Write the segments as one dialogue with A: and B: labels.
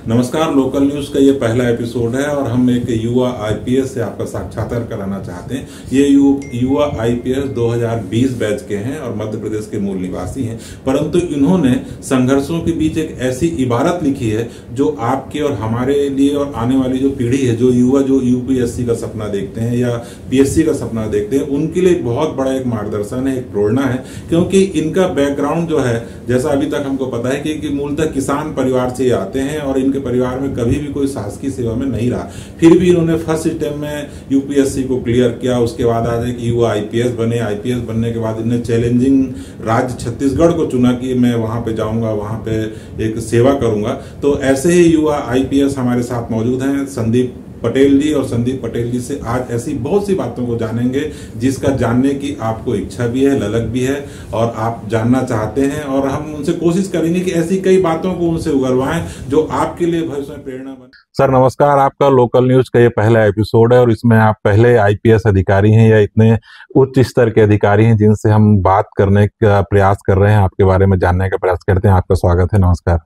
A: नमस्कार। Local news का ये पहला एपिसोड है और हम एक युवा आईपीएस से आपका साक्षात्कार कराना चाहते हैं। ये युवा आईपीएस 2020 बैच के हैं और मध्य प्रदेश के मूल निवासी हैं, परंतु इन्होंने संघर्षों के बीच एक ऐसी इबारत लिखी है जो आपके और हमारे लिए और आने वाली जो पीढ़ी है, जो युवा जो यूपीएससी का सपना देखते हैं या पीएससी का सपना देखते हैं, उनके लिए बहुत बड़ा एक मार्गदर्शन है, एक प्रेरणा है। क्योंकि इनका बैकग्राउंड जो है, जैसा अभी तक हमको पता है कि मूलतः किसान परिवार से आते हैं और इनके परिवार में कभी भी कोई शासकीय सेवा में नहीं रहा, फिर भी इन्होंने फर्स्ट अटेम्प्ट में यूपीएससी को क्लियर किया। उसके बाद आज एक युवा आईपीएस बने। आईपीएस बनने के बाद इन्होंने चैलेंजिंग राज्य छत्तीसगढ़ को चुना कि मैं वहां पे जाऊंगा, वहां पे एक सेवा करूंगा। तो ऐसे ही युवा आईपीएस हमारे साथ मौजूद हैं, संदीप पटेल जी। और संदीप पटेल जी से आज ऐसी बहुत सी बातों को जानेंगे जिसका जानने की आपको इच्छा भी है, ललक भी है और आप जानना चाहते हैं, और हम उनसे कोशिश करेंगे कि ऐसी कई बातों को उनसे उगलवाएं जो आपके लिए भविष्य में प्रेरणा बने। सर नमस्कार, आपका लोकल न्यूज का ये पहला एपिसोड है और इसमें आप पहले आईपीएस अधिकारी हैं या इतने उच्च स्तर के अधिकारी हैं जिनसे हम बात करने का प्रयास कर रहे हैं, आपके बारे में जानने का प्रयास करते हैं। आपका स्वागत है। नमस्कार।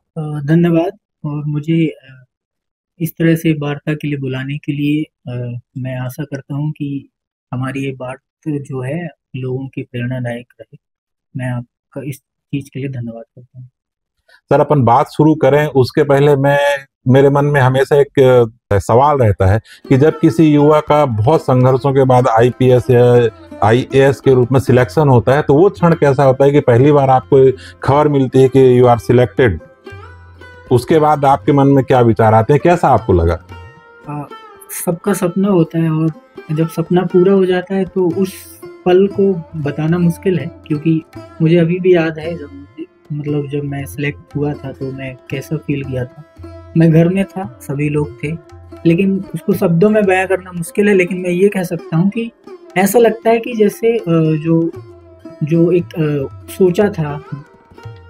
B: धन्यवाद। और मुझे इस तरह से वार्ता के लिए बुलाने के लिए मैं आशा करता हूं कि हमारी ये बात जो है लोगों की प्रेरणादायक रहे। मैं आपका इस चीज के लिए धन्यवाद करता हूं।
A: सर अपन बात शुरू करें उसके पहले मेरे मन में हमेशा एक सवाल रहता है कि जब किसी युवा का बहुत संघर्षों के बाद आईपीएस या आईएएस के रूप में सिलेक्शन होता है, तो वो क्षण कैसा होता है कि पहली बार आपको खबर मिलती है कि यू आर सिलेक्टेड, उसके बाद आपके मन में क्या विचार आते हैं, कैसा आपको लगा?
B: सबका सपना होता है और जब सपना पूरा हो जाता है तो उस पल को बताना मुश्किल है, क्योंकि मुझे अभी भी याद है जब मैं सिलेक्ट हुआ था तो मैं कैसा फील किया था। मैं घर में था, सभी लोग थे, लेकिन उसको शब्दों में बयां करना मुश्किल है। लेकिन मैं ये कह सकता हूँ कि ऐसा लगता है कि जैसे जो एक सोचा था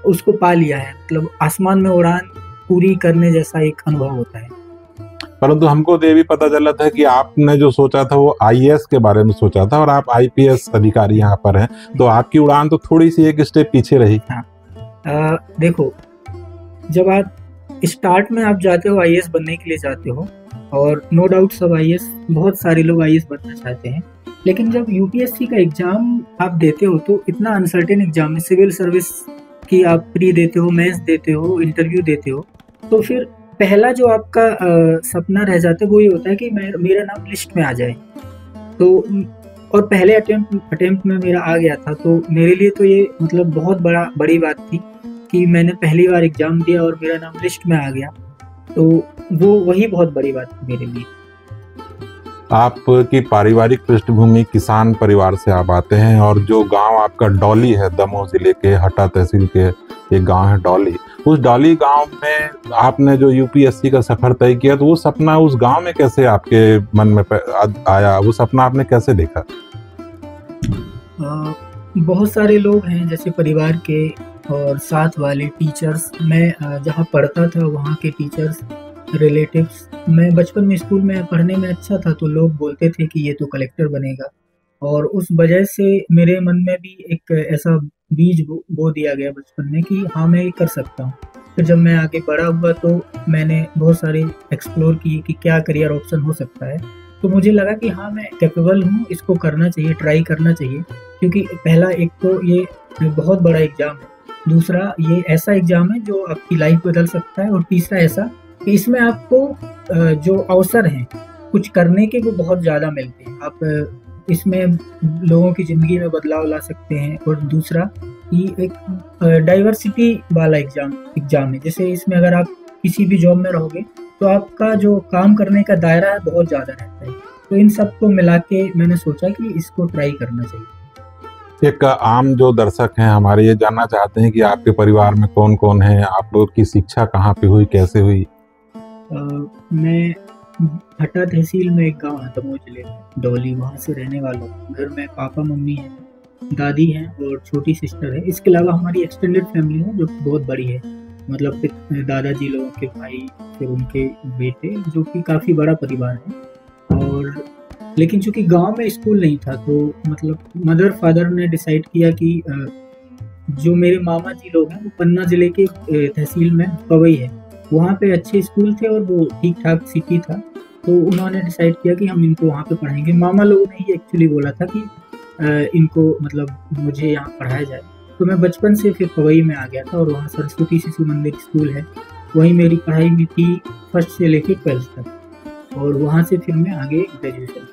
B: उसको पा लिया है, मतलब आसमान में उड़ान पूरी करने जैसा एक अनुभव होता है।
A: परंतु हमको तो ये भी पता चला था कि आपने जो सोचा था वो आईएएस के बारे में सोचा था और आप आईपीएस अधिकारी यहाँ पर हैं, तो आपकी उड़ान तो थोड़ी सी एक स्टेप पीछे रही।
B: हाँ, देखो, जब आप स्टार्ट में आप जाते हो आईएएस बनने के लिए जाते हो, और नो डाउट सब आईएएस, बहुत सारे लोग आईएएस बनना चाहते हैं, लेकिन जब यूपीएससी का एग्जाम आप देते हो तो इतना अनसर्टेन एग्जाम है। सिविल सर्विस की आप प्री देते हो, मेंस देते हो, इंटरव्यू देते हो, तो फिर पहला जो आपका सपना रह जाता है वो ये होता है कि मेरा नाम लिस्ट में आ जाए। तो और पहले अटेम्प्ट में मेरा आ गया था, तो मेरे लिए तो ये मतलब बहुत बड़ी बात थी कि मैंने पहली बार एग्जाम दिया और मेरा नाम लिस्ट में आ गया। तो वही बहुत बड़ी बात थी मेरे लिए।
A: आपकी पारिवारिक पृष्ठभूमि किसान परिवार से आप आते हैं और जो गांव आपका डौली है, दमोह जिले के हटा तहसील के एक गांव है डौली, उस डौली गांव में आपने जो यूपीएससी का सफर तय किया, तो वो सपना उस गांव में कैसे आपके मन में आया? वो सपना आपने कैसे देखा?
B: बहुत सारे लोग हैं जैसे परिवार के और साथ वाले टीचर्स। मैं जहाँ पढ़ता था वहाँ के टीचर्स, रिलेटिव्स। मैं बचपन में स्कूल में पढ़ने में अच्छा था, तो लोग बोलते थे कि ये तो कलेक्टर बनेगा, और उस वजह से मेरे मन में भी एक ऐसा बीज बो दिया गया बचपन में कि हाँ मैं ये कर सकता हूँ। फिर जब मैं आगे बड़ा हुआ तो मैंने बहुत सारे एक्सप्लोर किए कि क्या करियर ऑप्शन हो सकता है, तो मुझे लगा कि हाँ मैं कैपेबल हूँ, इसको करना चाहिए, ट्राई करना चाहिए। क्योंकि पहला एक तो ये बहुत बड़ा एग्जाम है, दूसरा ये ऐसा एग्जाम है जो आपकी लाइफ बदल सकता है, और तीसरा ऐसा कि इसमें आपको जो अवसर हैं कुछ करने के वो बहुत ज़्यादा मिलते हैं। आप इसमें लोगों की ज़िंदगी में बदलाव ला सकते हैं। और दूसरा ये एक डाइवर्सिटी वाला एग्जाम है, जैसे इसमें अगर आप किसी भी जॉब में रहोगे तो आपका जो काम करने का दायरा है बहुत ज़्यादा रहता है। तो इन सब को मिला के मैंने सोचा कि इसको ट्राई करना चाहिए।
A: एक आम जो दर्शक हैं हमारे ये जानना चाहते हैं कि आपके परिवार में कौन कौन है, आप लोग की शिक्षा कहाँ पे हुई, कैसे हुई?
B: मैं हटा तहसील में एक गांव है दमोह जिले में, डौली, वहाँ से रहने वाला हूँ। घर में पापा मम्मी हैं, दादी हैं और छोटी सिस्टर है। इसके अलावा हमारी एक्सटेंडेड फैमिली है जो बहुत बड़ी है, मतलब दादाजी लोगों के भाई, फिर उनके बेटे, जो कि काफ़ी बड़ा परिवार है। और लेकिन चूंकि गांव में स्कूल नहीं था, तो मतलब मदर फादर ने डिसाइड किया कि जो मेरे मामा जी लोग हैं वो पन्ना जिले के तहसील में पवई है, वहाँ पे अच्छे स्कूल थे और वो ठीक ठाक सिटी था, तो उन्होंने डिसाइड किया कि हम इनको वहाँ पे पढ़ाएंगे। मामा लोगों ने ही एक्चुअली बोला था कि इनको मतलब मुझे यहाँ पढ़ाया जाए। तो मैं बचपन से फिर पवई में आ गया था और वहाँ सरस्वती शिशु मंदिर स्कूल है, वहीं मेरी पढ़ाई भी थी फर्स्ट से लेकर 12th तक, और वहाँ से फिर मैं आगे ग्रेजुएशन।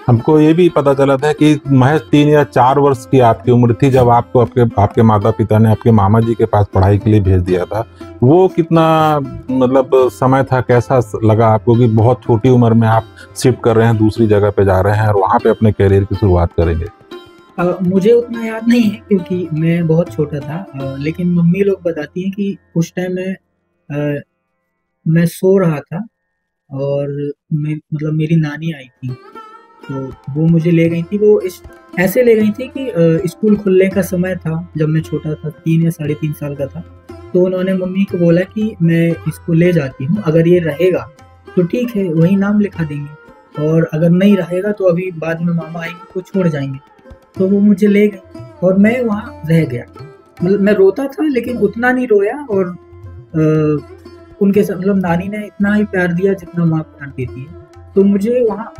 A: हमको ये भी पता चला था कि महज 3 या 4 वर्ष की आपकी उम्र थी जब आपको आपके माता पिता ने आपके मामा जी के पास पढ़ाई के लिए भेज दिया था। वो कितना मतलब समय था, कैसा लगा आपको कि बहुत छोटी उम्र में आप शिफ्ट कर रहे हैं, दूसरी जगह पे जा रहे हैं और वहाँ पे अपने करियर की शुरुआत करेंगे?
B: मुझे उतना याद नहीं है क्योंकि मैं बहुत छोटा था, लेकिन मम्मी लोग बताती हैं कि उस टाइम मैं सो रहा था और मतलब मेरी नानी आई थी, तो वो मुझे ले गई थी। वो ऐसे ले गई थी कि स्कूल खुलने का समय था जब मैं छोटा था, 3 या 3.5 साल का था। तो उन्होंने मम्मी को बोला कि मैं इसको ले जाती हूँ, अगर ये रहेगा तो ठीक है वही नाम लिखा देंगे, और अगर नहीं रहेगा तो अभी बाद में मामा आएंगे तो छोड़ जाएंगे। तो वो मुझे ले गई और मैं वहाँ रह गया। मतलब मैं रोता था लेकिन उतना नहीं रोया, और उनके साथ मतलब नानी ने इतना ही प्यार दिया जितना माँ प्यार देती है। तो मुझे वहाँ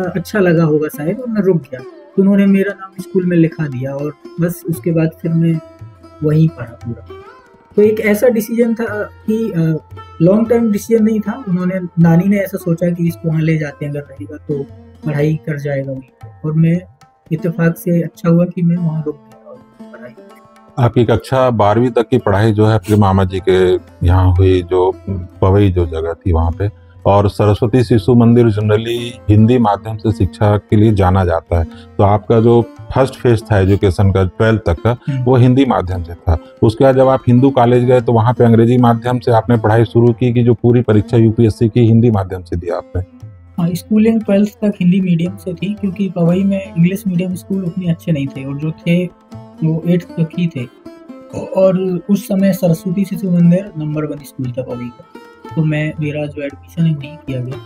B: अच्छा लगा होगा शायद, और मैं रुक गया। तो उन्होंने मेरा नाम स्कूल में लिखा दिया और बस उसके बाद फिर मैं वहीं पढ़ा पूरा। तो एक ऐसा डिसीजन था कि लॉन्ग टाइम डिसीजन नहीं था। नानी ने ऐसा सोचा कि इसको वहाँ ले जाते हैं, अगर रहेगा तो पढ़ाई कर जाएगा वहीं, और मैं इत्तेफाक से अच्छा हुआ कि मैं वहाँ रुक गया और पढ़ाई।
A: आपकी कक्षा 12वीं तक की पढ़ाई जो है आपके मामा जी के यहाँ हुई, जो पवई जो जगह थी वहाँ पे, और सरस्वती शिशु मंदिर जनरली हिंदी माध्यम से शिक्षा के लिए जाना जाता है। तो आपका जो फर्स्ट फेज था एजुकेशन का 12th तक का, वो हिंदी माध्यम से था। उसके बाद जब आप हिंदू कॉलेज गए तो वहाँ पे अंग्रेजी माध्यम से आपने पढ़ाई शुरू की कि जो पूरी परीक्षा यूपीएससी की हिंदी माध्यम से दिया आपने?
B: हाँ, स्कूलिंग 12th तक हिंदी मीडियम से थी क्योंकि पवई में इंग्लिश मीडियम स्कूल उतने अच्छे नहीं थे, और जो थे वो 8th तक ही थे। और उस समय सरस्वती शिशु मंदिर नंबर 1 स्कूल था पवई का, तो मेरा जो एडमिशन है वहीं किया गया।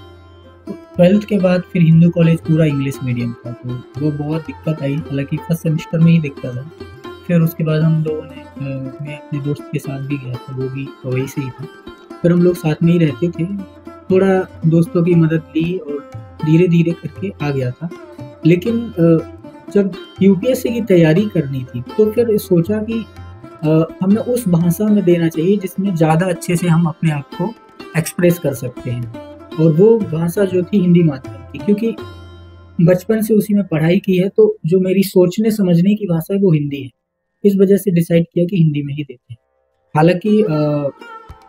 B: तो 12th के बाद फिर हिंदू कॉलेज पूरा इंग्लिश मीडियम था, तो वो बहुत दिक्कत आई। हालांकि फर्स्ट सेमेस्टर में ही दिक्कत आई। फिर उसके बाद हम लोगों ने मैं अपने दोस्त के साथ भी गया था, वो भी पवई से ही था। फिर हम लोग साथ में ही रहते थे, थोड़ा दोस्तों की मदद ली और धीरे धीरे करके आ गया था। लेकिन जब यूपीएससी की तैयारी करनी थी तो फिर सोचा कि हमें उस भाषा में देना चाहिए जिसमें ज़्यादा अच्छे से हम अपने आप को एक्सप्रेस कर सकते हैं, और वो भाषा जो थी हिंदी माध्यम की, क्योंकि बचपन से उसी में पढ़ाई की है। तो जो मेरी सोचने समझने की भाषा है वो हिंदी है। इस वजह से डिसाइड किया कि हिंदी में ही देते हैं। हालांकि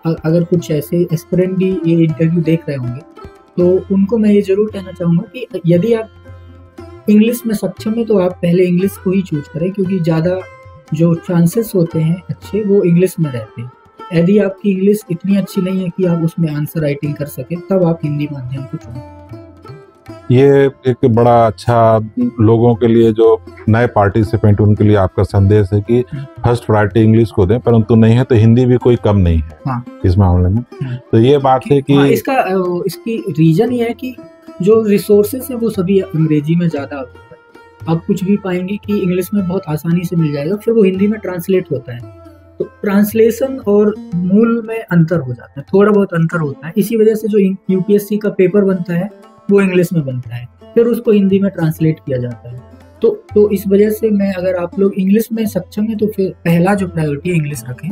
B: अगर कुछ ऐसे एस्पिरेंट भी ये इंटरव्यू देख रहे होंगे तो उनको मैं ये ज़रूर कहना चाहूँगा कि यदि आप इंग्लिश में सक्षम हैं तो आप पहले इंग्लिश को ही चूज करें, क्योंकि ज़्यादा जो चांसेस होते हैं अच्छे वो इंग्लिश में रहते हैं। यदि आपकी इंग्लिश इतनी अच्छी नहीं है कि आप उसमें आंसर राइटिंग कर सकें, तब आप हिंदी माध्यम को चुनें।
A: ये एक बड़ा अच्छा लोगों के लिए जो नए पार्टिसिपेंट उनके लिए आपका संदेश है कि फर्स्ट प्रायोरिटी इंग्लिश को दें, परंतु नहीं है तो हिंदी भी कोई कम नहीं है। हाँ। इस मामले में तो ये बात है कि
B: हाँ, इसकी रीजन ये है कि जो रिसोर्सेस है वो सभी अंग्रेजी में ज़्यादा होता है। आप कुछ भी पाएंगे कि इंग्लिश में बहुत आसानी से मिल जाएगा, फिर वो हिंदी में ट्रांसलेट होता है, तो ट्रांसलेशन और मूल में अंतर हो जाता है, थोड़ा बहुत अंतर होता है। इसी वजह से जो यूपीएससी का पेपर बनता है वो इंग्लिश में बनता है, फिर उसको हिंदी में ट्रांसलेट किया जाता है। तो इस वजह से अगर आप लोग इंग्लिश में सक्षम है तो फिर पहला जो प्रायोरिटी है इंग्लिश रखें।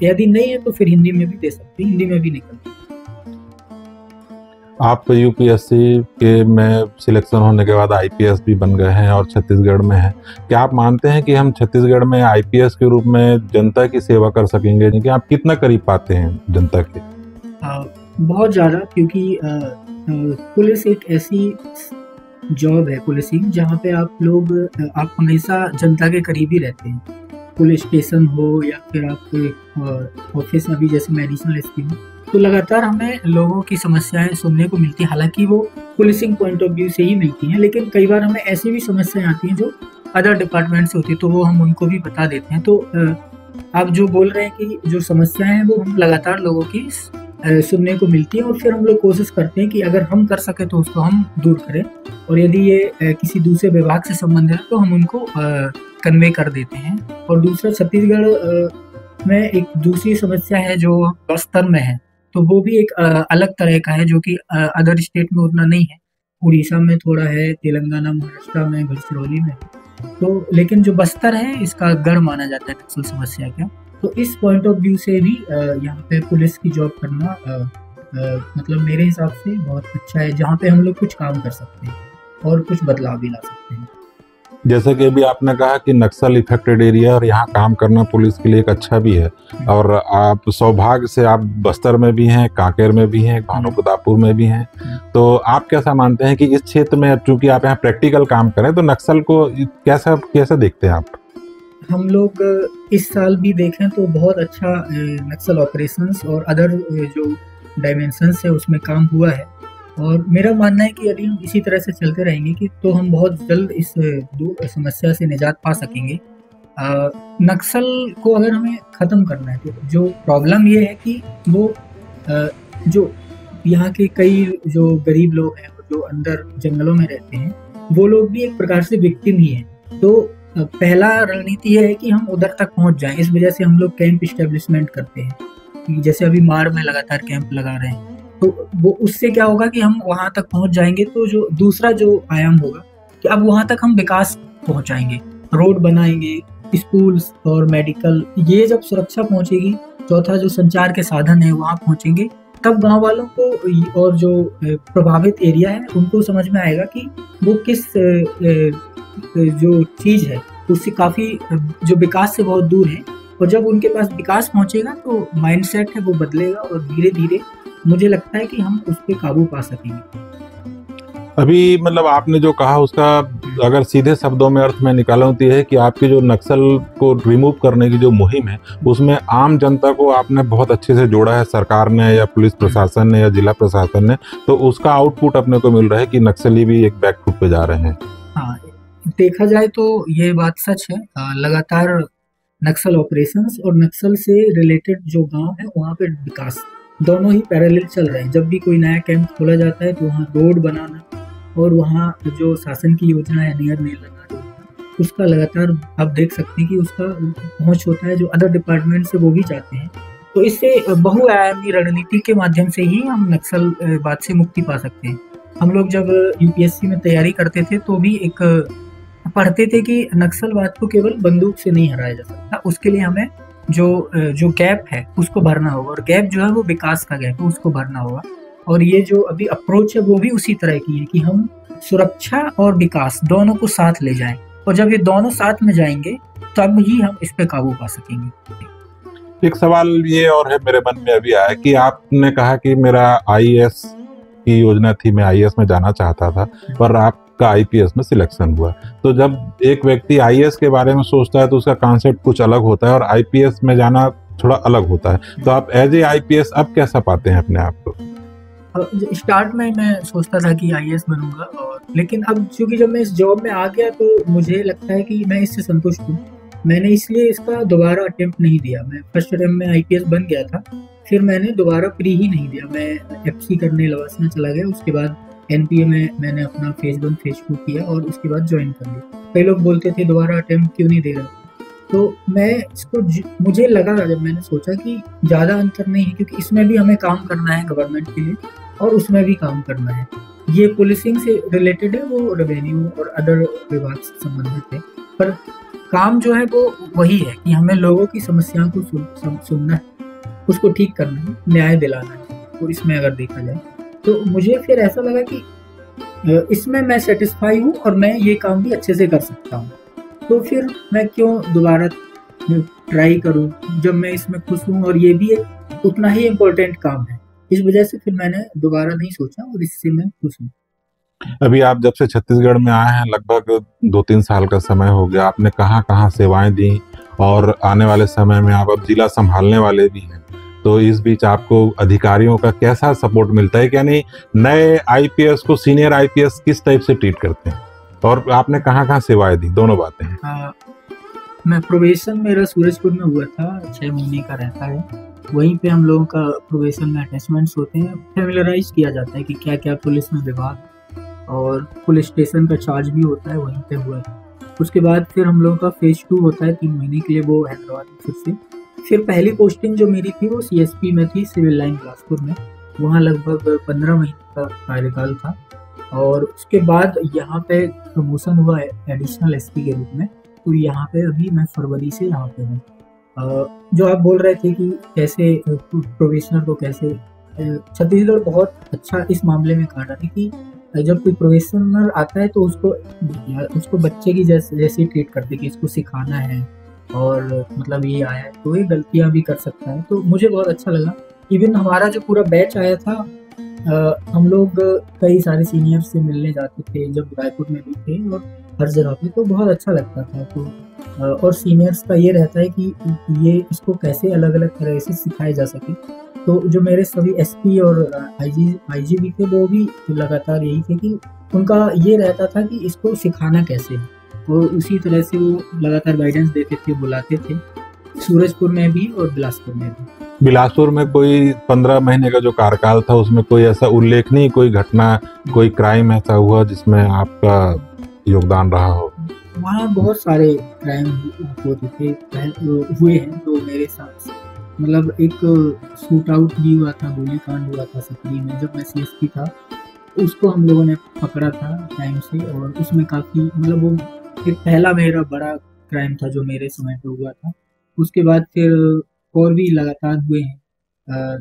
B: यदि नहीं है तो फिर हिंदी में भी दे सकते हैं, हिंदी में भी निकलते हैं।
A: आप यूपीएससी के में सिलेक्शन होने के बाद आईपीएस भी बन गए हैं और छत्तीसगढ़ में हैं। क्या आप मानते हैं कि हम छत्तीसगढ़ में आईपीएस के रूप में जनता की सेवा कर सकेंगे? कि आप कितना करीब पाते हैं जनता के?
B: बहुत ज़्यादा, क्योंकि पुलिस एक ऐसी जॉब है, पुलिसिंग, जहाँ पे आप हमेशा जनता के करीब ही रहते हैं। पुलिस स्टेशन हो या फिर आपके ऑफिस में भी जैसे मेडिसिनल स्कीम, तो लगातार हमें लोगों की समस्याएं सुनने को मिलती है। हालांकि वो पुलिसिंग पॉइंट ऑफ व्यू से ही मिलती हैं, लेकिन कई बार हमें ऐसी भी समस्याएं आती हैं जो अदर डिपार्टमेंट से होती है, तो वो हम उनको भी बता देते हैं। तो आप जो बोल रहे हैं कि जो समस्याएं हैं वो हम लगातार लोगों की सुनने को मिलती है, और फिर हम लोग कोशिश करते हैं कि अगर हम कर सके तो उसको हम दूर करें, और यदि ये किसी दूसरे विभाग से संबंधित है तो हम उनको कन्वे कर देते हैं। और दूसरा, छत्तीसगढ़ इसमें एक दूसरी समस्या है जो बस्तर में है, तो वो भी एक अलग तरह का है जो कि अदर स्टेट में उतना नहीं है। उड़ीसा में थोड़ा है, तेलंगाना, महाराष्ट्र में, गढ़चिरौली में। तो लेकिन जो बस्तर है इसका गढ़ माना जाता है नक्सल समस्या का। तो इस पॉइंट ऑफ व्यू से भी यहाँ पे पुलिस की जॉब करना मतलब मेरे हिसाब से बहुत अच्छा है, जहाँ पे हम लोग कुछ काम कर सकते हैं और कुछ बदलाव भी ला सकते हैं।
A: जैसे कि अभी आपने कहा कि नक्सल इफेक्टेड एरिया और यहाँ काम करना पुलिस के लिए एक अच्छा भी है, और आप सौभाग्य से आप बस्तर में भी हैं, कांकेर में भी हैं, भानुप्रतापपुर में भी हैं। तो आप कैसा मानते हैं कि इस क्षेत्र में, चूंकि आप यहाँ प्रैक्टिकल काम करें, तो नक्सल को कैसा देखते हैं आप?
B: हम लोग इस साल भी देखें तो बहुत अच्छा नक्सल ऑपरेशंस और अदर जो डायमेंशंस है उसमें काम हुआ है। और मेरा मानना है कि यदि हम इसी तरह से चलते रहेंगे कि तो हम बहुत जल्द इस समस्या से निजात पा सकेंगे। नक्सल को अगर हमें ख़त्म करना है तो जो प्रॉब्लम ये है कि वो जो यहाँ के कई जो गरीब लोग हैं जो अंदर जंगलों में रहते हैं, वो लोग भी एक प्रकार से विक्टिम ही हैं। तो पहला रणनीति ये है कि हम उधर तक पहुँच जाएं। इस वजह से हम लोग कैंप इस्टेब्लिशमेंट करते हैं, जैसे अभी माड़ में लगातार कैंप लगा रहे हैं। तो वो उससे क्या होगा कि हम वहाँ तक पहुँच जाएंगे। तो जो दूसरा जो आयाम होगा कि अब वहाँ तक हम विकास पहुँचाएंगे, रोड बनाएंगे, स्कूल्स और मेडिकल, ये जब सुरक्षा पहुँचेगी, चौथा जो संचार के साधन है वहाँ पहुँचेंगे, तब गांव वालों को और जो प्रभावित एरिया है उनको समझ में आएगा कि वो किस जो चीज़ है उससे काफ़ी जो विकास से बहुत दूर है। और जब उनके पास विकास पहुँचेगा तो माइंडसेट है वो बदलेगा और धीरे धीरे मुझे लगता है कि हम उस पर काबू पा सकेंगे।
A: अभी मतलब आपने जो कहा उसका अगर सीधे शब्दों में अर्थ में निकालूं तो ये है कि आपकी जो नक्सल को रिमूव करने की जो मुहिम है उसमें आम जनता को आपने बहुत अच्छे से जोड़ा है, सरकार ने या पुलिस प्रशासन ने या जिला प्रशासन ने, तो उसका आउटपुट अपने को मिल रहा है कि नक्सली भी एक बैक फुट पे जा रहे हैं।
B: हाँ, देखा जाए तो ये बात सच है। लगातार नक्सल ऑपरेशंस और नक्सल से रिलेटेड जो गाँव है वहाँ पे विकास दोनों ही पैरेलल चल रहे हैं। जब भी कोई नया कैंप खोला जाता है तो वहाँ रोड बनाना और वहाँ जो शासन की योजना है नियर नीलना, उसका लगातार आप देख सकते हैं कि उसका पहुँच होता है। जो अदर डिपार्टमेंट से वो भी चाहते हैं। तो इससे बहुआयामी रणनीति के माध्यम से ही हम नक्सल बात से मुक्ति पा सकते हैं। हम लोग जब यूपीएससी में तैयारी करते थे तो भी एक पढ़ते थे कि नक्सलवाद को केवल बंदूक से नहीं हराया जा सकता, उसके लिए हमें जो गैप है उसको भरना होगा, और गैप जो है वो विकास का गैप है, उसको भरना होगा। और ये जो अभी अप्रोच है वो भी उसी तरह की है कि हम सुरक्षा और विकास दोनों को साथ ले जाएं, और जब ये दोनों साथ में जाएंगे तब ही हम इस पे काबू पा सकेंगे।
A: एक सवाल ये और है मेरे मन में अभी आया कि आपने कहा कि मेरा आईएएस की योजना थी, मैं आईएएस में जाना चाहता था, पर आपका आईपीएस में सिलेक्शन हुआ। तो जब एक व्यक्ति आईएएस के बारे में सोचता है तो उसका कॉन्सेप्ट कुछ अलग होता है और आईपीएस में जाना थोड़ा अलग होता है। तो आप एज ए आईपीएस अब कैसा पाते हैं अपने आप को?
B: स्टार्ट में मैं सोचता था कि आईएएस बनूंगा, और लेकिन अब चूंकि जब मैं इस जॉब में आ गया तो मुझे लगता है कि मैं इससे संतुष्ट हूँ। मैंने इसलिए इसका दोबारा अटेम्प्ट नहीं दिया। मैं फर्स्ट अटेम्प्ट में आईपीएस बन गया था, फिर मैंने दोबारा प्री ही नहीं दिया। मैं एफसी करने लवासना चला गया, उसके बाद एनपीए में मैंने अपना फेज 1 फेज 2 किया और उसके बाद ज्वाइन कर लिया। कई लोग बोलते थे दोबारा अटेम्प्ट क्यों नहीं दे रहा, तो मैं इसको मुझे लगा, जब मैंने सोचा कि ज़्यादा अंतर नहीं है, क्योंकि इसमें भी हमें काम करना है गवर्नमेंट के लिए और उसमें भी काम करना है। ये पुलिसिंग से रिलेटेड है, वो रेवेन्यू और अदर विभाग से संबंधित है, पर काम जो है वो वही है कि हमें लोगों की समस्याओं को सुनना है, उसको ठीक करना है, न्याय दिलाना है। तो इसमें अगर देखा जाए तो मुझे फिर ऐसा लगा कि इसमें मैं सेटिस्फाई हूँ और मैं ये काम भी अच्छे से कर सकता हूँ, तो फिर मैं क्यों दोबारा ट्राई करूँ जब मैं इसमें खुश हूँ और ये भी एक उतना ही इम्पोर्टेंट काम है। इस वजह से फिर मैंने दोबारा नहीं सोचा और इससे मैं खुश हूँ।
A: अभी आप जब से छत्तीसगढ़ में आए हैं लगभग 2-3 साल का समय हो गया, आपने कहाँ सेवाएं दी और आने वाले समय में आप अब जिला संभालने वाले भी हैं, तो इस बीच आपको अधिकारियों का कैसा सपोर्ट मिलता है? यानी नए आईपीएस को सीनियर आईपीएस किस टाइप से ट्रीट करते हैं, और आपने कहाँ सेवाएं दी? दोनों बातें हैं।
B: मैं प्रोबेशन मेरा सूरजपुर में हुआ था, 6 महीने का रहता है। वहीं पे हम लोगों का प्रोबेशन में अटैचमेंट्स होते हैं, फैमिलराइज किया जाता है कि क्या क्या पुलिस में विभाग और पुलिस स्टेशन का चार्ज भी होता है, वहीं पे हुआ है। उसके बाद फिर हम लोगों का फेज 2 होता है 3 महीने के लिए, वो हैदराबाद में फिर पहली पोस्टिंग जो मेरी थी वो CSP में थी, सिविल लाइन बिलासपुर में। वहाँ लगभग 15 महीने का कार्यकाल था और उसके बाद यहाँ पे प्रमोशन हुआ है एडिशनल SP के रूप में। तो यहाँ पे अभी मैं फरवरी से यहाँ पे हूँ। जो आप बोल रहे थे कि कैसे प्रोबेशनर को कैसे, छत्तीसगढ़ बहुत अच्छा इस मामले में काटा है कि जब कोई प्रोबेशनर आता है तो उसको बच्चे की जैसे ट्रीट करते कि इसको सिखाना है और मतलब ये आया है तो ये गलतियां भी कर सकता है। तो मुझे बहुत अच्छा लगा। इवन हमारा जो पूरा बैच आया था, हम लोग कई सारे सीनियर से मिलने जाते थे जब रायपुर में भी थे और हर जगह पे, तो बहुत अच्छा लगता था। तो और सीनियर्स का ये रहता है कि ये इसको कैसे अलग अलग तरह से सिखाया जा सके। तो जो मेरे सभी SP और IG भी थे वो भी लगातार यही थे कि उनका ये रहता था कि इसको सिखाना कैसे है। वो उसी तरह से वो लगातार गाइडेंस देते थे, बुलाते थे, सूरजपुर में भी और बिलासपुर में भी।
A: बिलासपुर में कोई 15 महीने का जो कार्यकाल था उसमें कोई ऐसा उल्लेखनीय कोई घटना, कोई क्राइम ऐसा हुआ जिसमें आपका योगदान रहा हो?
B: वहाँ बहुत सारे क्राइम होते थे, हुए हैं जो मेरे साथ। मतलब एक शूट आउट भी हुआ था, गोलीकांड हुआ था सकरी में जब मैं CSP था। उसको हम लोगों ने पकड़ा था टाइम से और उसमें काफ़ी मतलब वो एक पहला मेरा बड़ा क्राइम था जो मेरे समय पे हुआ था। उसके बाद फिर और भी लगातार हुए हैं।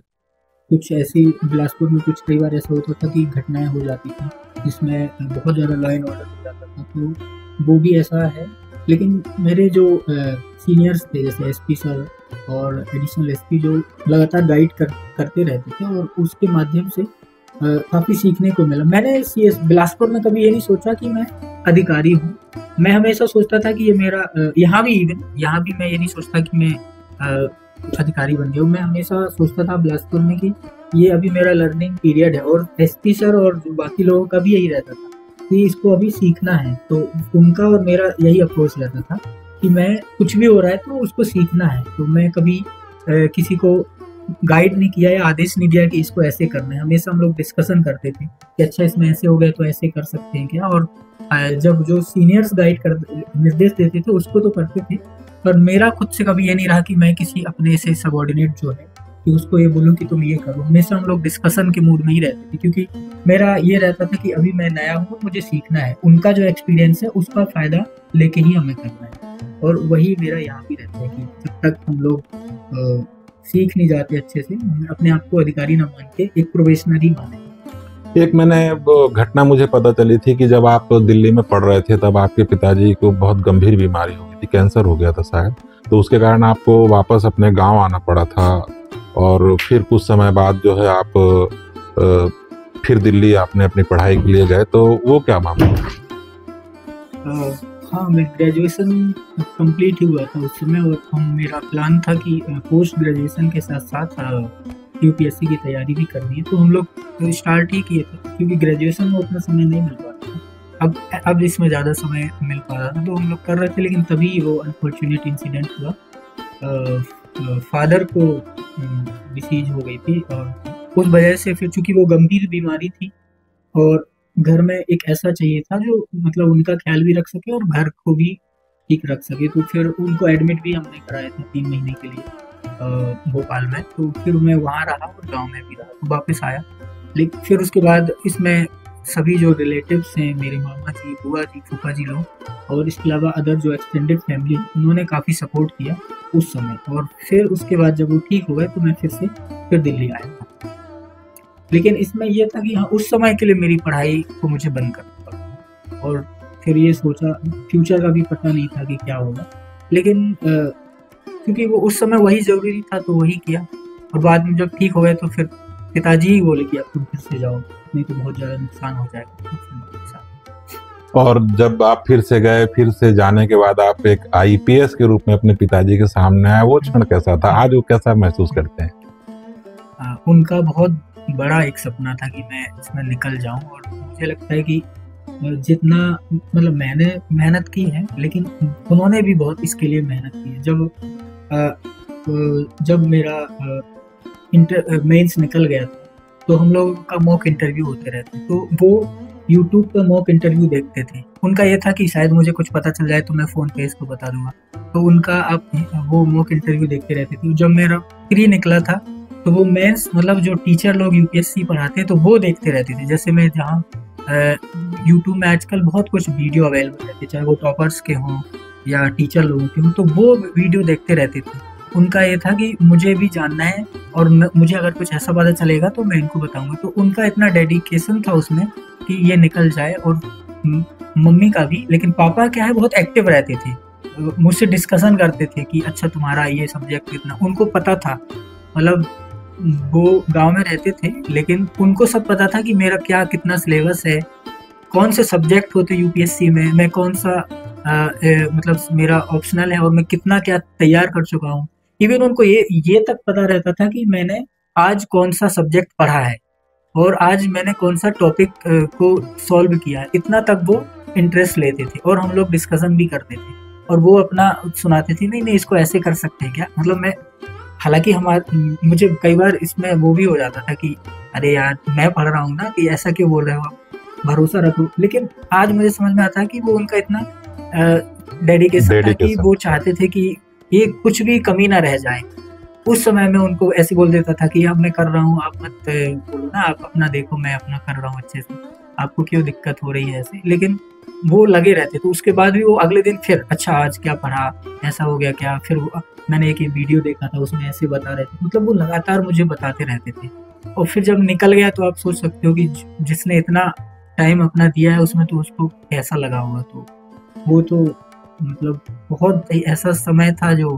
B: कुछ ऐसी बिलासपुर में कुछ कई बार ऐसा होता था कि घटनाएं हो जाती थी जिसमें बहुत ज़्यादा लॉ एंड ऑर्डर हो जाता था, तो वो भी ऐसा है। लेकिन मेरे जो सीनियर्स थे जैसे SP सर और एडिशनल SP जो लगातार गाइड करते रहते थे और उसके माध्यम से काफ़ी सीखने को मिला। मैंने बिलासपुर में कभी ये नहीं सोचा कि मैं अधिकारी हूँ। मैं हमेशा सोचता था कि ये मेरा यहाँ भी मैं ये नहीं सोचता कि मैं अधिकारी बन गया हूँ। मैं हमेशा सोचता था बिलासपुर में कि ये अभी मेरा लर्निंग पीरियड है और SP सर और जो बाकी लोगों का भी यही रहता था कि इसको अभी सीखना है। तो उनका और मेरा यही अप्रोच रहता था कि मैं कुछ भी हो रहा है तो उसको सीखना है। तो मैं कभी किसी को गाइड नहीं किया या आदेश नहीं दिया कि इसको ऐसे करना है। हमेशा हम लोग डिस्कशन करते थे कि अच्छा इसमें ऐसे हो गया तो ऐसे कर सकते हैं क्या, और जब जो सीनियर्स निर्देश देते थे उसको तो करते थे। पर मेरा खुद से कभी ये नहीं रहा कि मैं किसी अपने से सबऑर्डिनेट जो है कि उसको ये बोलूँ कि तुम ये करो। हमेशा हम लोग डिस्कशन के मूड में ही रहते थे क्योंकि मेरा ये रहता था कि अभी मैं नया हूँ, मुझे सीखना है, उनका जो एक्सपीरियंस है उसका फ़ायदा लेके ही हमें करना है। और वही मेरा यहाँ भी रहता है कि जब तक हम लोग सीख नहीं जाते अच्छे से, हमें अपने आप को अधिकारी न मान के एक प्रोबेशनर ही माने।
A: एक मैंने घटना मुझे पता चली थी कि जब आप दिल्ली में पढ़ रहे थे तब आपके पिताजी को बहुत गंभीर बीमारी हो गई थी, कैंसर हो गया था शायद, तो उसके कारण आपको वापस अपने गांव आना पड़ा था और फिर कुछ समय बाद जो है आप फिर दिल्ली आपने अपनी पढ़ाई के लिए गए, तो वो क्या मामला था?
B: हाँ, मैं ग्रेजुएशन कंप्लीट ही हुआ था उस समय और मेरा प्लान था कि पोस्ट ग्रेजुएशन के साथ साथ UPSC की तैयारी भी करनी है। तो हम लोग तो स्टार्ट ही किए थे क्योंकि ग्रेजुएशन में उतना समय नहीं मिल पाता था। अब इसमें ज़्यादा समय मिल पा रहा था तो हम लोग कर रहे थे। लेकिन तभी वो अनफॉर्चुनेट इंसिडेंट हुआ, फादर को डिसीज हो गई थी और उस वजह से फिर चूँकि वो गंभीर बीमारी थी और घर में एक ऐसा चाहिए था जो मतलब उनका ख्याल भी रख सके और घर को भी ठीक रख सके। तो फिर उनको एडमिट भी हमने कराया था 3 महीने के लिए भोपाल में। तो फिर मैं वहाँ रहा और गांव में भी रहा, तो वापस आया। लेकिन फिर उसके बाद इसमें सभी जो रिलेटिव्स हैं, मेरे मामा जी, बुआ जी, फूफा जी लोग और इसके अलावा अदर जो एक्सटेंडेड फैमिली, उन्होंने काफ़ी सपोर्ट किया उस समय। और फिर उसके बाद जब वो ठीक हो गए तो मैं फिर दिल्ली आया। लेकिन इसमें यह था कि हाँ, उस समय के लिए मेरी पढ़ाई को मुझे बंद करना पड़ा और फिर ये सोचा, फ्यूचर का भी पता नहीं था कि क्या होगा। लेकिन क्योंकि वो उस समय वही ज़रूरी था तो वही किया और बाद में जब ठीक हो गए तो फिर पिताजी ही बोले कि अब तुम फिर से जाओ, नहीं तो बहुत ज़्यादा नुकसान हो जाएगा। तो फिर
A: और जब आप फिर से गए, फिर से जाने के बाद आप एक IPS के रूप में अपने पिताजी के सामने आए, वो क्षण कैसा था? आज वो कैसा महसूस करते हैं?
B: उनका बहुत बड़ा एक सपना था कि मैं इसमें निकल जाऊं और मुझे लगता है कि जितना मतलब मैंने मेहनत की है लेकिन उन्होंने भी बहुत इसके लिए मेहनत की है। जब मेरा मेंस निकल गया था तो हम लोगों का मॉक इंटरव्यू होते रहते, तो वो यूट्यूब पे मॉक इंटरव्यू देखते थे। उनका ये था कि शायद मुझे कुछ पता चल जाए तो मैं फ़ोन पे इसको बता दूंगा, तो उनका अब वो मॉक इंटरव्यू देखते रहते थे। जब मेरा प्री निकला था तो वो मेंस मतलब जो टीचर लोग यूपीएससी पढ़ाते हैं तो वो देखते रहते थे। जैसे मैं जहाँ यूट्यूब में आजकल बहुत कुछ वीडियो अवेलेबल रहते, चाहे वो टॉपर्स के हों या टीचर लोगों के हों, तो वो वीडियो देखते रहते थे। उनका ये था कि मुझे भी जानना है और मुझे अगर कुछ ऐसा पता चलेगा तो मैं इनको बताऊंगा। तो उनका इतना डेडिकेशन था उसमें कि ये निकल जाए। और मम्मी का भी, लेकिन पापा क्या है बहुत एक्टिव रहते थे, मुझसे डिस्कशन करते थे कि अच्छा तुम्हारा ये सब्जेक्ट कितना। उनको पता था, मतलब वो गांव में रहते थे लेकिन उनको सब पता था कि मेरा क्या कितना सिलेबस है, कौन से सब्जेक्ट होते यूपीएससी में, मैं कौन सा मतलब मेरा ऑप्शनल है और मैं कितना क्या तैयार कर चुका हूँ। इवन उनको ये तक पता रहता था कि मैंने आज कौन सा सब्जेक्ट पढ़ा है और आज मैंने कौन सा टॉपिक को सॉल्व किया है। इतना तक वो इंटरेस्ट लेते थे और हम लोग डिस्कशन भी करते थे और वो अपना सुनाते थे, नहीं इसको ऐसे कर सकते हैं क्या। मतलब मैं, हालांकि मुझे कई बार इसमें वो भी हो जाता था कि अरे यार मैं पढ़ रहा हूँ ना, कि ऐसा क्यों बोल रहे हो आप, भरोसा रखो। लेकिन आज मुझे समझ में आता है कि वो उनका इतना डेडिकेशन था कि वो चाहते थे कि ये कुछ भी कमी ना रह जाए। उस समय में उनको ऐसे बोल देता था कि अब मैं कर रहा हूँ, आप मत बोलो ना, आप अपना देखो, मैं अपना कर रहा हूँ अच्छे से, आपको क्यों दिक्कत हो रही है ऐसे। लेकिन वो लगे रहते। तो उसके बाद भी वो अगले दिन फिर अच्छा आज क्या पढ़ा, ऐसा हो गया क्या, फिर मैंने एक वीडियो देखा था उसमें ऐसे बता रहे थे। मतलब वो लगातार मुझे बताते रहते थे। और फिर जब निकल गया तो आप सोच सकते हो कि जिसने इतना टाइम अपना दिया है उसमें तो उसको कैसा लगा होगा। तो वो तो मतलब बहुत ऐसा समय था जो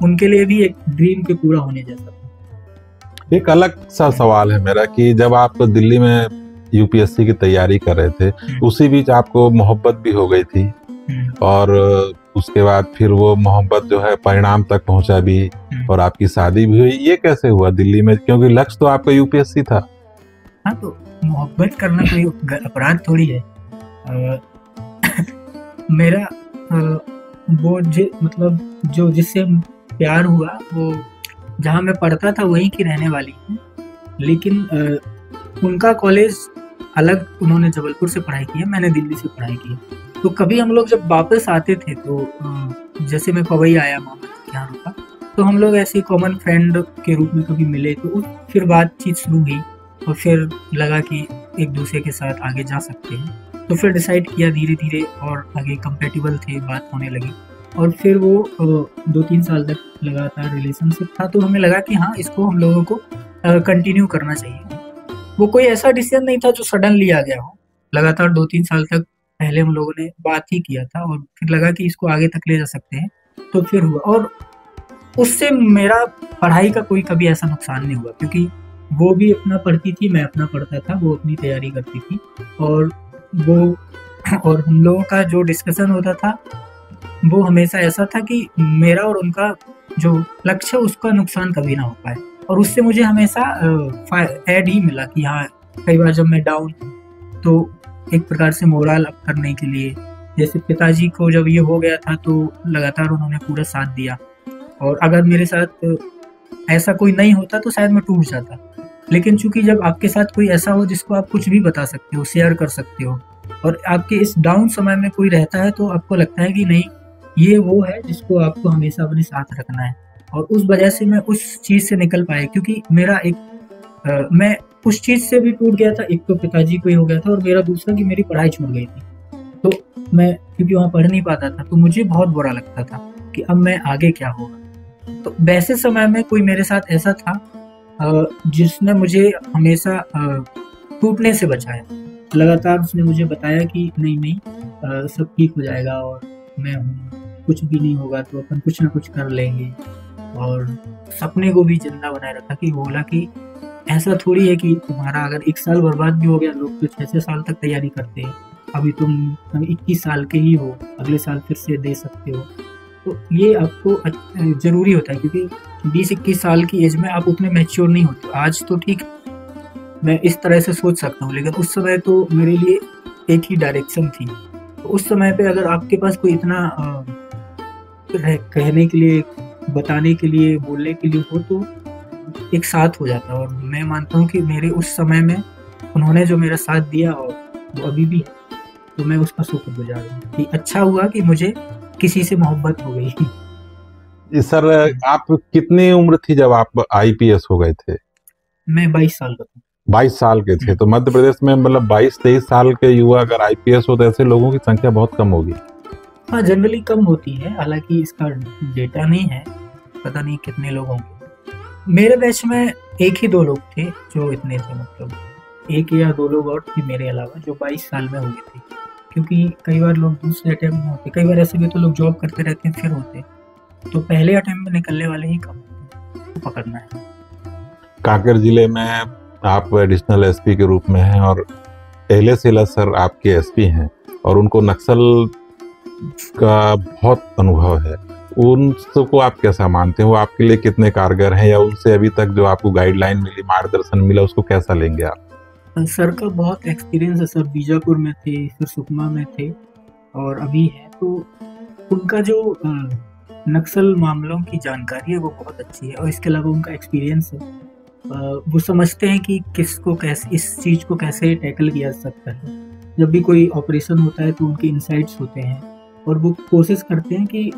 B: उनके लिए भी एक ड्रीम के पूरा होने जैसा था।
A: एक अलग सा सवाल है मेरा कि जब आप दिल्ली में यूपीएससी की तैयारी कर रहे थे, उसी बीच आपको मोहब्बत भी हो गई थी और उसके बाद फिर वो मोहब्बत जो है परिणाम तक पहुंचा भी और आपकी शादी भी हुई। ये कैसे हुआ दिल्ली में, क्योंकि लक्ष्य तो आपका यूपीएससी था।
B: हाँ, तो मोहब्बत करना कोई अपराध थोड़ी है। मेरा वो मतलब जो जिससे प्यार हुआ वो जहाँ मैं पढ़ता था वहीं की रहने वाली है, लेकिन उनका कॉलेज अलग, उन्होंने जबलपुर से पढ़ाई की है, मैंने दिल्ली से पढ़ाई की है। तो कभी हम लोग जब वापस आते थे तो जैसे मैं पवई आया मामा के यहाँ रुका, तो हम लोग ऐसे कॉमन फ्रेंड के रूप में कभी मिले। तो फिर बातचीत शुरू हुई और फिर लगा कि एक दूसरे के साथ आगे जा सकते हैं। तो फिर डिसाइड किया धीरे धीरे और आगे कंपेटिबल थे, बात होने लगी। और फिर वो 2-3 साल तक लगातार रिलेशनशिप था। तो हमें लगा कि हाँ, इसको हम लोगों को कंटिन्यू करना चाहिए। वो कोई ऐसा डिसीजन नहीं था जो सडन लिया गया हो। लगातार 2-3 साल तक पहले हम लोगों ने बात ही किया था और फिर लगा कि इसको आगे तक ले जा सकते हैं, तो फिर हुआ। और उससे मेरा पढ़ाई का कोई कभी ऐसा नुकसान नहीं हुआ, क्योंकि वो भी अपना पढ़ती थी, मैं अपना पढ़ता था, वो अपनी तैयारी करती थी। और हम लोगों का जो डिस्कशन होता था वो हमेशा ऐसा था कि मेरा और उनका जो लक्ष्य उसका नुकसान कभी ना हो पाए। और उससे मुझे हमेशा ऐड ही मिला कि हाँ, कई बार जब मैं डाउन तो एक प्रकार से मोरल अप करने के लिए, जैसे पिताजी को जब ये हो गया था तो लगातार उन्होंने पूरा साथ दिया। और अगर मेरे साथ ऐसा कोई नहीं होता तो शायद मैं टूट जाता। लेकिन चूंकि जब आपके साथ कोई ऐसा हो जिसको आप कुछ भी बता सकते हो, शेयर कर सकते हो, और आपके इस डाउन समय में कोई रहता है, तो आपको लगता है कि नहीं, ये वो है जिसको आपको हमेशा अपने साथ रखना है। और उस वजह से मैं उस चीज़ से निकल पाया, क्योंकि मेरा मैं उस चीज़ से भी टूट गया था। एक तो पिताजी को ही हो गया था और मेरा दूसरा कि मेरी पढ़ाई छूट गई थी। तो मैं क्योंकि वहाँ पढ़ नहीं पाता था तो मुझे बहुत बुरा लगता था कि अब मैं आगे क्या होगा। तो वैसे समय में कोई मेरे साथ ऐसा था जिसने मुझे हमेशा टूटने से बचाया। लगातार उसने मुझे बताया कि नहीं, सब ठीक हो जाएगा और मैं हूँ, कुछ भी नहीं होगा तो अपन कुछ ना कुछ कर लेंगे। और सपने को भी जिंदा बनाए रखा कि बोला कि ऐसा थोड़ी है कि तुम्हारा अगर 1 साल बर्बाद भी हो गया, लोग तो 6 साल तक तैयारी करते हैं, अभी तुम 21 साल के ही हो, अगले साल फिर से दे सकते हो। तो ये आपको ज़रूरी होता है, क्योंकि 20-21 साल की एज में आप उतने मैच्योर नहीं होते। आज तो ठीक मैं इस तरह से सोच सकता हूँ, लेकिन उस समय तो मेरे लिए एक ही डायरेक्शन थी। तो उस समय पे अगर आपके पास कोई इतना कहने के लिए, बताने के लिए, बोलने के लिए हो तो एक साथ हो जाता है। और मैं मानता हूँ कि मेरे उस समय में उन्होंने जो मेरा साथ दिया और वो अभी भी है, तो मैं उसका शुक्रगुजार हूँ कि अच्छा हुआ कि मुझे किसी से मोहब्बत हो गई।
A: सर, आप कितनी उम्र थी जब आप आईपीएस हो गए थे?
B: मैं 22 साल का था।
A: 22 साल के थे। तो मध्य प्रदेश में मतलब 22-23 साल के युवा अगर आईपीएस हो तो ऐसे लोगों की संख्या बहुत कम होगी।
B: हाँ, जनरली कम होती है, हालांकि इसका डेटा नहीं है, पता नहीं कितने लोग होंगे। मेरे बैच में एक ही 2 लोग थे जो इतने थे, मतलब 1 या 2 लोग और थे मेरे अलावा जो 22 साल में हो गए थे, क्योंकि कई बार लोग दूसरे अटेम्प्ट में होते, कई बार ऐसे भी तो लोग जॉब करते रहते हैं फिर होते, तो पहले अटेम्प्ट में निकलने वाले ही कम होते, तो पकड़ना है।
A: कांकेर जिले में आप एडिशनल एसपी के रूप में हैं और पहले से सर आपके एसपी हैं और उनको नक्सल का बहुत अनुभव है। उन सबको आप कैसा मानते हैं? वो आपके लिए कितने कारगर हैं, या उनसे अभी तक जो आपको गाइडलाइन मिली, मार्गदर्शन मिला, उसको कैसा लेंगे आप?
B: सर का बहुत एक्सपीरियंस है। सर बीजापुर में थे, फिर सुकमा में थे और अभी है, तो उनका जो नक्सल मामलों की जानकारी है वो बहुत अच्छी है और इसके अलावा उनका एक्सपीरियंस है। वो समझते हैं कि किसको कैसे, इस चीज़ को कैसे टैकल किया जा सकता है। जब भी कोई ऑपरेशन होता है तो उनके इंसाइट्स होते हैं और वो कोशिश करते हैं कि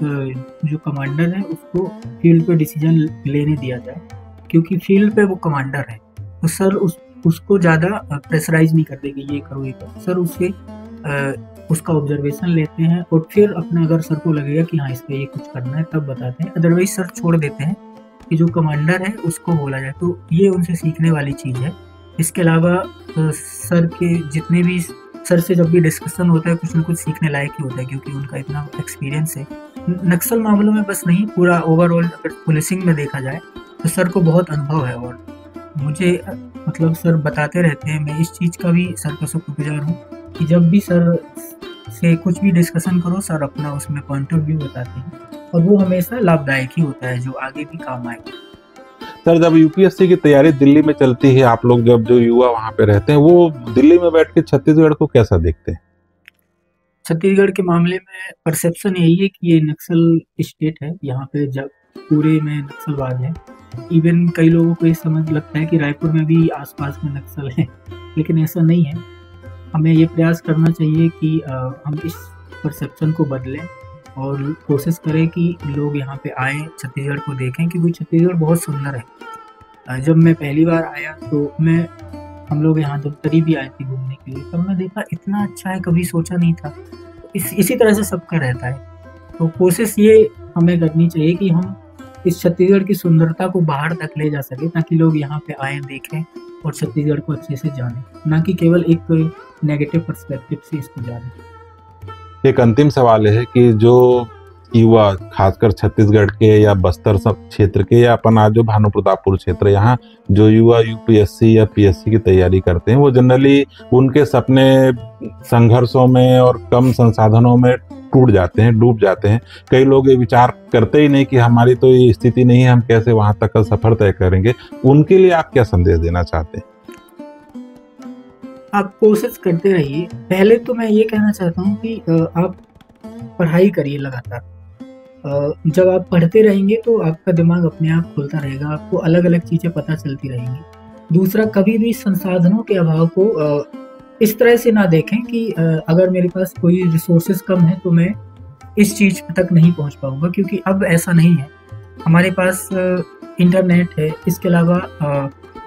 B: जो कमांडर है उसको फील्ड पे डिसीजन लेने दिया जाए, क्योंकि फील्ड पे वो कमांडर है। तो सर उसको ज़्यादा प्रेशराइज नहीं करते कि ये करो ये करो। सर उसका ऑब्जर्वेशन लेते हैं और फिर अपना, अगर सर को लगेगा कि हाँ इस पे ये कुछ करना है तब बताते हैं, अदरवाइज सर छोड़ देते हैं कि जो कमांडर है उसको बोला जाए। तो ये उनसे सीखने वाली चीज़ है। इसके अलावा सर के जितने भी, सर से जब भी डिस्कशन होता है कुछ ना कुछ सीखने लायक ही होता है, क्योंकि उनका इतना एक्सपीरियंस है नक्सल मामलों में, बस नहीं पूरा ओवरऑल अगर पुलिसिंग में देखा जाए तो सर को बहुत अनुभव है। और मुझे मतलब सर बताते रहते हैं, मैं इस चीज़ का भी सर का शुक्रगुजार हूँ कि जब भी सर से कुछ भी डिस्कशन करो सर अपना उसमें पॉइंट ऑफ व्यू बताते हैं और वो हमेशा लाभदायक ही होता है, जो आगे भी काम आएगा।
A: सर, जब यूपीएससी की तैयारी दिल्ली में चलती है, आप लोग जब जो युवा वहाँ पे रहते हैं वो दिल्ली में बैठ के छत्तीसगढ़ को कैसा देखते हैं?
B: छत्तीसगढ़ के मामले में परसेप्शन यही है कि ये नक्सल स्टेट है, यहाँ पे जब पूरे में नक्सलवाद है। इवन कई लोगों को ये समझ लगता है कि रायपुर में भी आसपास में नक्सल है, लेकिन ऐसा नहीं है। हमें ये प्रयास करना चाहिए कि हम इस परसेप्शन को बदलें और कोशिश करें कि लोग यहाँ पे आए, छत्तीसगढ़ को देखें, क्योंकि छत्तीसगढ़ बहुत सुंदर है। जब मैं पहली बार आया तो हम लोग यहाँ जब तरी भी आए थे घूमने के लिए, तब मैं देखा इतना अच्छा है, कभी सोचा नहीं था। इसी तरह से सबका रहता है। तो कोशिश ये हमें करनी चाहिए कि हम इस छत्तीसगढ़ की सुंदरता को बाहर तक ले जा सके, ताकि लोग यहाँ पे आए, देखें और छत्तीसगढ़ को अच्छे से जानें, ना कि केवल एक नेगेटिव पर्सपेक्टिव से इसको जानें।
A: एक अंतिम सवाल है कि जो युवा खासकर छत्तीसगढ़ के या बस्तर सब क्षेत्र के या अपन आज जो भानु प्रतापपुर क्षेत्र, यहाँ जो युवा यूपीएससी या पीएससी की तैयारी करते हैं वो जनरली उनके सपने संघर्षों में और कम संसाधनों में टूट जाते हैं, डूब जाते हैं। कई लोग ये विचार करते ही नहीं कि हमारी तो ये स्थिति नहीं है, हम कैसे वहां तक का सफर तय करेंगे। उनके लिए आप क्या संदेश देना चाहते हैं?
B: आप कोशिश करते रहिए। पहले तो मैं ये कहना चाहता हूँ कि आप पढ़ाई करिए लगातार। जब आप पढ़ते रहेंगे तो आपका दिमाग अपने आप खुलता रहेगा, आपको अलग अलग चीज़ें पता चलती रहेंगी। दूसरा, कभी भी संसाधनों के अभाव को इस तरह से ना देखें कि अगर मेरे पास कोई रिसोर्सेज कम है तो मैं इस चीज़ तक नहीं पहुंच पाऊंगा, क्योंकि अब ऐसा नहीं है। हमारे पास इंटरनेट है, इसके अलावा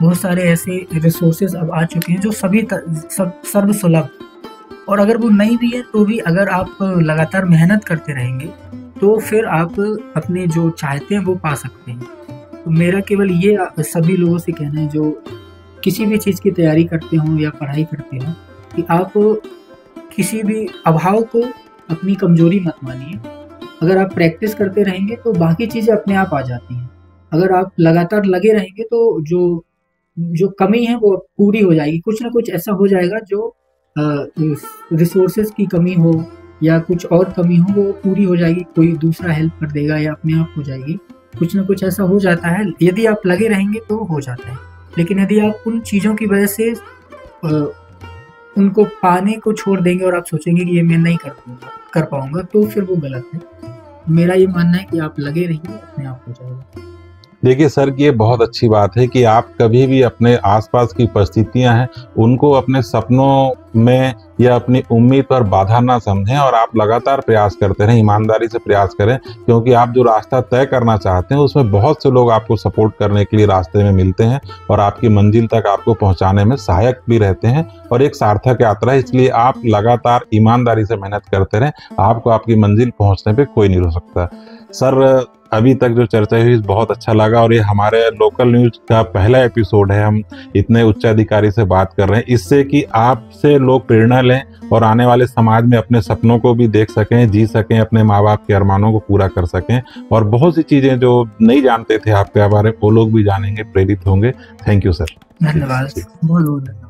B: बहुत सारे ऐसे रिसोर्सेज अब आ चुके हैं जो सर्वसुलभ, और अगर वो नहीं भी है तो भी अगर आप लगातार मेहनत करते रहेंगे तो फिर आप अपने जो चाहते हैं वो पा सकते हैं। तो मेरा केवल ये सभी लोगों से कहना है जो किसी भी चीज़ की तैयारी करते हों या पढ़ाई करते हों, कि आप किसी भी अभाव को अपनी कमजोरी मत मानिए। अगर आप प्रैक्टिस करते रहेंगे तो बाकी चीज़ें अपने आप आ जाती हैं। अगर आप लगातार लगे रहेंगे तो जो कमी है वो पूरी हो जाएगी। कुछ ना कुछ ऐसा हो जाएगा जो रिसोर्सेज की कमी हो या कुछ और कमी हो, वो पूरी हो जाएगी। कोई दूसरा हेल्प कर देगा या अपने आप हो जाएगी। कुछ ना कुछ ऐसा हो जाता है, यदि आप लगे रहेंगे तो हो जाता है। लेकिन यदि आप उन चीज़ों की वजह से उनको पाने को छोड़ देंगे और आप सोचेंगे कि ये मैं नहीं कर पाऊंगा, तो फिर वो गलत है। मेरा ये मानना है कि आप लगे रहिए, अपने आप हो जाएगा।
A: देखिए सर, ये बहुत अच्छी बात है कि आप कभी भी अपने आसपास की परिस्थितियां हैं उनको अपने सपनों में या अपनी उम्मीद पर बाधा ना समझें और आप लगातार प्रयास करते रहें, ईमानदारी से प्रयास करें, क्योंकि आप जो रास्ता तय करना चाहते हैं उसमें बहुत से लोग आपको सपोर्ट करने के लिए रास्ते में मिलते हैं और आपकी मंजिल तक आपको पहुंचाने में सहायक भी रहते हैं और एक सार्थक यात्रा है। इसलिए आप लगातार ईमानदारी से मेहनत करते रहें, आपको आपकी मंजिल पहुंचने पे कोई नहीं रोक सकता। सर, अभी तक जो चर्चा हुई बहुत अच्छा लगा और ये हमारे लोकल न्यूज का पहला एपिसोड है, हम इतने उच्चाधिकारी से बात कर रहे हैं, इससे कि आपसे लोग प्रेरणा लें और आने वाले समाज में अपने सपनों को भी देख सकें, जी सकें, अपने माँ बाप के अरमानों को पूरा कर सकें और बहुत सी चीज़ें जो नहीं जानते थे आपके बारे में वो लोग भी जानेंगे, प्रेरित होंगे। Thank you sir.
B: धन्यवाद, बहुत बहुत धन्यवाद।